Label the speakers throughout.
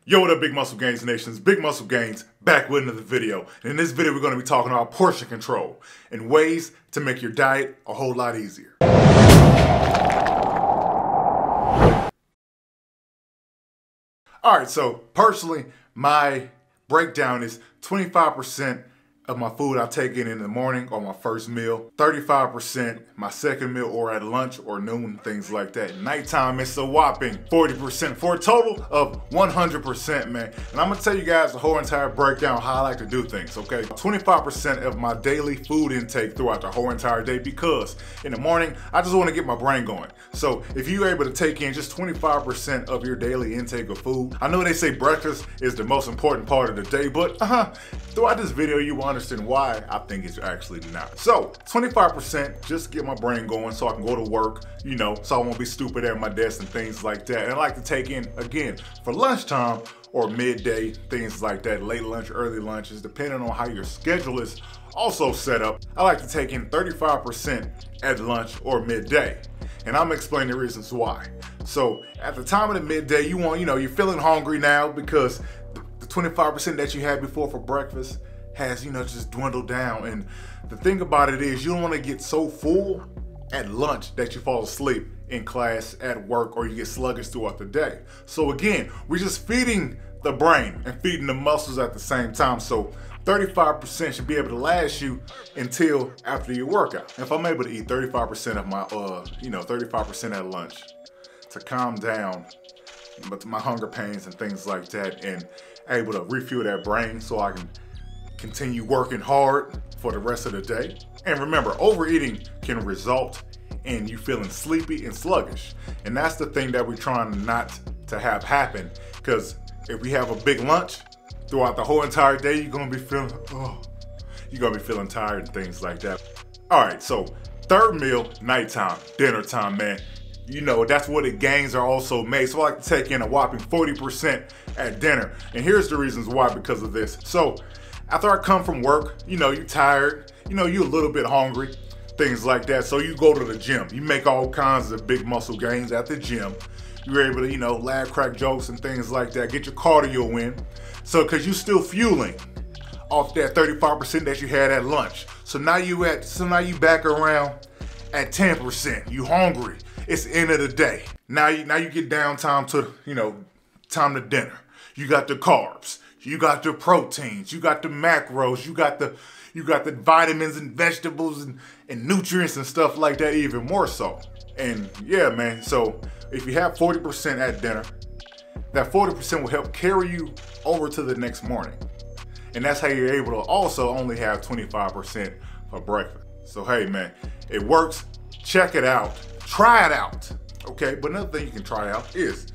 Speaker 1: Yo, what up, Big Muscle Gains Nations? Big Muscle Gains back with another video. And in this video, we're going to be talking about portion control and ways to make your diet a whole lot easier. Alright, so personally, my breakdown is 25% of my food I take in the morning or my first meal, 35% my second meal or at lunch or noon, things like that. Nighttime, it's a whopping 40% for a total of 100%, man. And I'm gonna tell you guys the whole entire breakdown how I like to do things, okay? 25% of my daily food intake throughout the whole entire day, because in the morning, I just wanna get my brain going. So if you're able to take in just 25% of your daily intake of food, I know they say breakfast is the most important part of the day, but throughout this video, you will understand why I think it's actually not. So 25%, just get my brain going so I can go to work, you know, so I won't be stupid at my desk and things like that. And I like to take in, again, for lunchtime or midday, things like that, late lunch, early lunches, depending on how your schedule is also set up. I like to take in 35% at lunch or midday. And I'm explaining the reasons why. So at the time of the midday, you're feeling hungry now because the 25% that you had before for breakfast has, just dwindled down. And the thing about it is you don't want to get so full at lunch that you fall asleep in class, at work, or you get sluggish throughout the day. So again, we're just feeding the brain and feeding the muscles at the same time. So 35% should be able to last you until after your workout. If I'm able to eat 35% of my, 35% at lunch to calm down but my hunger pains and things like that, and able to refuel that brain so I can continue working hard for the rest of the day. And remember, overeating can result in you feeling sleepy and sluggish. And that's the thing that we're trying not to have happen, because if we have a big lunch throughout the whole entire day, you're gonna be feeling tired and things like that. All right, so third meal, nighttime, dinner time, man. That's where the gains are also made. So I like to take in a whopping 40% at dinner. And here's the reasons why, because of this. So after I come from work, you're tired, you're a little bit hungry, things like that. So you go to the gym, you make all kinds of big muscle gains at the gym. You're able to, laugh, crack jokes and things like that, get your cardio in. So, cause you're still fueling off that 35% that you had at lunch. So now you back around at 10%, you hungry. It's the end of the day. Now you get downtime to, time to dinner. You got the carbs, you got the proteins, you got the macros, you got the vitamins and vegetables and nutrients and stuff like that, even more so. And yeah, man, so if you have 40% at dinner, that 40% will help carry you over to the next morning. And that's how you're able to also only have 25% for breakfast. So hey, man, it works. Check it out. Try it out. Okay, but another thing you can try out is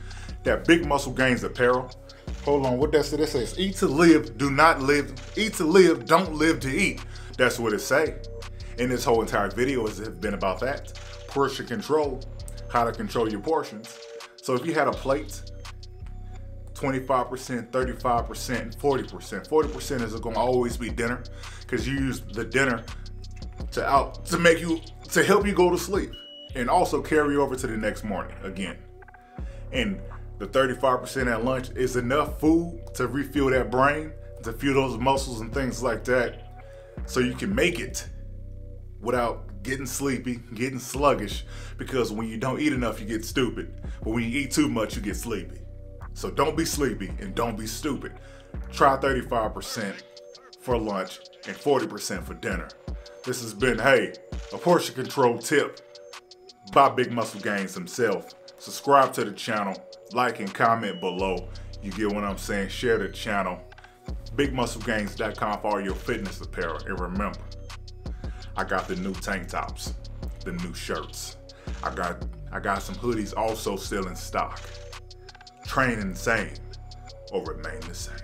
Speaker 1: that Big Muscle Gains apparel. Hold on, what that says? Eat to live, do not live. Eat to live, don't live to eat. That's what it say. And this whole entire video has been about that. Portion control, how to control your portions. So if you had a plate, 25%, 35%, and 40%. 40% is gonna always be dinner, because you use the dinner to help you go to sleep and also carry over to the next morning again. And the 35% at lunch is enough food to refuel that brain, to fuel those muscles and things like that, so you can make it without getting sleepy, getting sluggish, because when you don't eat enough, you get stupid. But when you eat too much, you get sleepy. So don't be sleepy and don't be stupid. Try 35% for lunch and 40% for dinner. This has been, a portion control tip by Big Muscle Gains himself. Subscribe to the channel, like and comment below. You get what I'm saying? Share the channel. BigMuscleGains.com for all your fitness apparel. And remember, I got the new tank tops, the new shirts. I got some hoodies also still in stock. Train insane or remain the same.